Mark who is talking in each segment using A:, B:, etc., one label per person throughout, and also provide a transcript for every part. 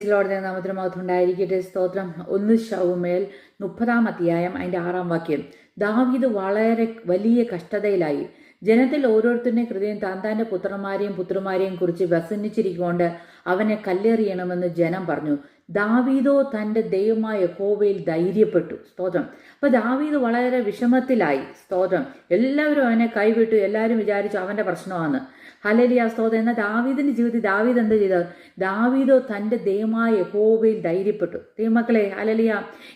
A: പ്രൈസ്ലോടെ നാമത്തിന് മഹത്വം ഉണ്ടായിരിക്കട്ടെ. സ്തോത്രം. 1 ശമൂവേൽ 30 അധ്യായം അതിൻ്റെ 6 വാക്യം. ദാവീദ് വളരെ വലിയ കഷ്ടതയിലായി. ജനത്തിൽ ഓരോരുത്തരുടെ ഹൃദയം താന്താന്റെ പുത്രന്മാരെയും പുത്രിമാരെയും കുറിച്ച് വ്യസനിച്ചിരിക്കൊണ്ട് അവനെ കല്ലെറിയണമെന്ന് ജനം പറഞ്ഞു. ദാവീദോ തൻ്റെ ദൈവമായ യഹോവയിൽ ധൈര്യപ്പെട്ടു. സ്തോത്രം. അപ്പൊ ദാവീദ് വളരെ വിഷമത്തിലായി. സ്തോത്രം. എല്ലാവരും അവനെ കൈവിട്ടു. എല്ലാവരും വിചാരിച്ചു അവന്റെ പ്രശ്നമാണ്. ഹല്ലേലൂയ. സ്തോത്രം. എന്നാൽ ദാവീദിന്റെ ജീവിതത്തിൽ ദാവീദ് എന്താ ചെയ്തത്? ദാവീദോ തൻ്റെ ദൈവമായ യഹോവയിൽ ധൈര്യപ്പെട്ടു. ദൈവമക്കളെ, ഹല്ലേലൂയ,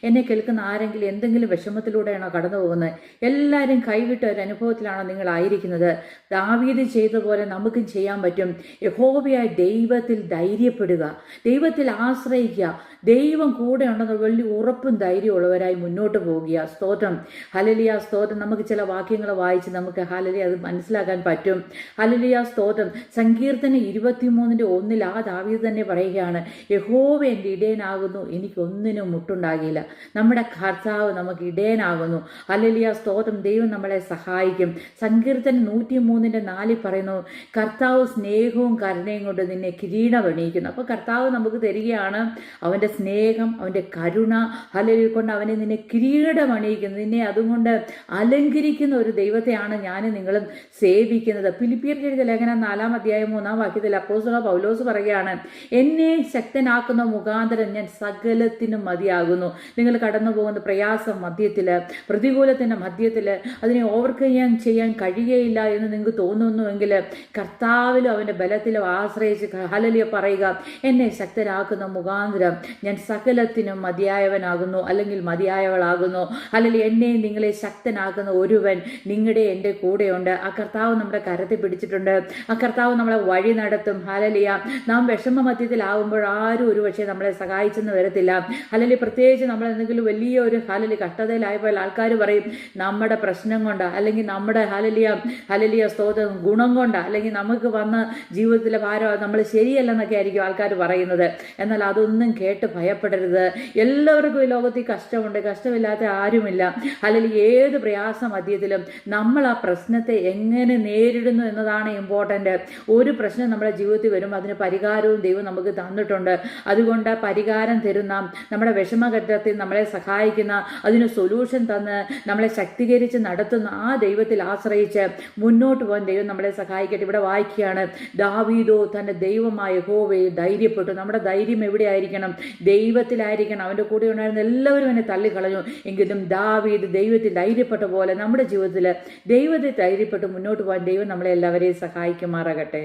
A: എന്നെ കേൾക്കുന്ന ആരെങ്കിലും എന്തെങ്കിലും വിഷമത്തിലൂടെയാണോ കടന്നു പോകുന്നത്? എല്ലാവരും കൈവിട്ട ഒരു അനുഭവത്തിലാണോ നിങ്ങളായിരിക്കുന്നത്? ദാവീദ് ചെയ്ത പോലെ നമുക്കും ചെയ്യാൻ പറ്റും. യഹോവയായ ദൈവത്തിൽ ധൈര്യപ്പെടുക, ദൈവത്തിൽ ആശ്രയിക്കുക, ദൈവം കൂടെ ഉണ്ടെന്ന് വലിയ ഉറപ്പും ധൈര്യമുള്ളവരായി മുന്നോട്ട് പോകുക. സ്തോത്രം. ഹല്ലേലൂയ. സ്തോത്രം. നമുക്ക് ചില വാക്യങ്ങൾ വായിച്ച് നമുക്ക് ഹല്ലേലൂയ അത് മനസ്സിലാക്കാൻ പറ്റും. ഹല്ലേലൂയ. സ്തോത്രം. സങ്കീർത്തനം 23:1 ആ ദാവീദ് തന്നെ പറയുകയാണ്, യഹോവ എൻ്റെ ഇടയനാകുന്നു, എനിക്കൊന്നിനും മുട്ടുണ്ടാകില്ല. നമ്മുടെ കർത്താവ് നമുക്ക് ഇടയനാകുന്നു. ഹല്ലേലൂയ. സ്തോത്രം. ദൈവം നമ്മളെ സഹായിക്കും. സങ്കീർത്തനം 103:4 പറയുന്നു, കർത്താവ് സ്നേഹവും കരുണയും കൊണ്ട് നിന്നെ കിരീടമണിയിക്കുന്നു. അപ്പോൾ കർത്താവ് നമുക്ക് തരികയാണ് അവൻ്റെ സ്നേഹം, അവൻ്റെ കരുണ, ഹല്ലേലൂയ കൊണ്ട് അവനെ നിന്നെ കിരീടമണിയിക്കുന്നു. നിന്നെ അതുകൊണ്ട് അലങ്കരിക്കുന്ന ഒരു ദൈവത്തെയാണ് ഞാനും നിങ്ങളും സേവിക്കുന്നത്. ഫിലിപ്പിയർ എഴുതിയ ലേഖനം 4 അധ്യായം 3 വാക്യത്തിൽ അപ്പോസ്തലൻ പൗലോസ് പറയുകയാണ്, എന്നെ ശക്തനാക്കുന്ന മുഖാന്തരം ഞാൻ സകലത്തിനും മതിയാകുന്നു. നിങ്ങൾ കടന്നു പോകുന്ന പ്രയാസം മധ്യത്തില്, പ്രതികൂലത്തിന്റെ മധ്യത്തില് അതിനെ ഓവർകം ചെയ്യാൻ കഴിയുകയില്ല എന്ന് നിങ്ങൾക്ക് തോന്നുന്നുവെങ്കിൽ കർത്താവിലും അവൻ്റെ ബലത്തിലും ആശ്രയിച്ച് ഹല്ലേലൂയ പറയുക, എന്നെ ശക്തനാക്കുന്ന മുഖാന്തരം ഞാൻ സകലത്തിനും മതിയായവനാകുന്നു, അല്ലെങ്കിൽ മതിയായവളാകുന്നു. അല്ലെങ്കിൽ എന്നെ നിങ്ങളെ ശക്തനാക്കുന്ന ഒരുവൻ നിങ്ങളുടെ എൻ്റെ കൂടെയുണ്ട്. ആ കർത്താവ് നമ്മുടെ കരത്തിൽ പിടിച്ചിട്ടുണ്ട്. ആ കർത്താവ് നമ്മളെ വഴി നടത്തും. ഹല്ലേലൂയ. നാം വിഷമ മധ്യത്തിലാകുമ്പോൾ ആരും ഒരു പക്ഷേ നമ്മളെ സഹായിച്ചെന്ന് വരത്തില്ല. അല്ലെങ്കിൽ പ്രത്യേകിച്ച് നമ്മൾ എന്തെങ്കിലും വലിയ ഒരു ഹല്ലേലൂയ കഷ്ടതയിലായപ്പോൾ ആൾക്കാർ പറയും നമ്മുടെ പ്രശ്നം കൊണ്ടാ, അല്ലെങ്കിൽ നമ്മുടെ ഹല്ലേലൂയ സ്തോത്രം ഗുണം കൊണ്ടാ, അല്ലെങ്കിൽ നമുക്ക് വന്ന ജീവിതത്തിലെ ഭാരം നമ്മൾ ശരിയല്ലെന്നൊക്കെ ആയിരിക്കും ആൾക്കാർ പറയുന്നത്. എന്നാൽ അതൊന്നും കേട്ട് ഭയപ്പെടരുത്. എല്ലാവർക്കും ഈ ലോകത്തിൽ കഷ്ടമുണ്ട്, കഷ്ടമില്ലാത്ത ആരുമില്ല. അല്ലെങ്കിൽ ഏത് പ്രയാസ മധ്യത്തിലും നമ്മൾ ആ പ്രശ്നത്തെ എങ്ങനെ നേരിടുന്നു എന്നതാണ് ഇമ്പോർട്ടൻ്റ്. ഒരു പ്രശ്നം നമ്മുടെ ജീവിതത്തിൽ വരും, അതിന് പരിഹാരവും ദൈവം നമുക്ക് തന്നിട്ടുണ്ട്. അതുകൊണ്ട് പരിഹാരം തരുന്ന, നമ്മുടെ വിഷമഘട്ടത്തിൽ നമ്മളെ സഹായിക്കുന്ന, അതിന് സൊല്യൂഷൻ തന്ന് നമ്മളെ ശക്തീകരിച്ച് നടത്തുന്ന ആ ദൈവത്തിൽ ആശ്രയിച്ച് മുന്നോട്ട് പോകാൻ ദൈവം നമ്മളെ സഹായിക്കട്ടെ. ഇവിടെ വായിക്കുകയാണ്, ദാവീദോ തൻ്റെ ദൈവമായ യഹോവയെ ധൈര്യപ്പെട്ടു. നമ്മുടെ ധൈര്യം എവിടെയായിരിക്കണം? ദൈവത്തിലായിരിക്കണം. അവൻ്റെ കൂടെ ഉണ്ടായിരുന്ന എല്ലാവരും എന്നെ തള്ളിക്കളഞ്ഞു, എങ്കിലും ദാവീദ് ദൈവത്തിൽ ധൈര്യപ്പെട്ട പോലെ നമ്മുടെ ജീവിതത്തിൽ ദൈവത്തിൽ ധൈര്യപ്പെട്ട് മുന്നോട്ട് പോകാൻ ദൈവം നമ്മളെ എല്ലാവരെയും സഹായിക്കുമാറാകട്ടെ.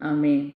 A: ആമേൻ.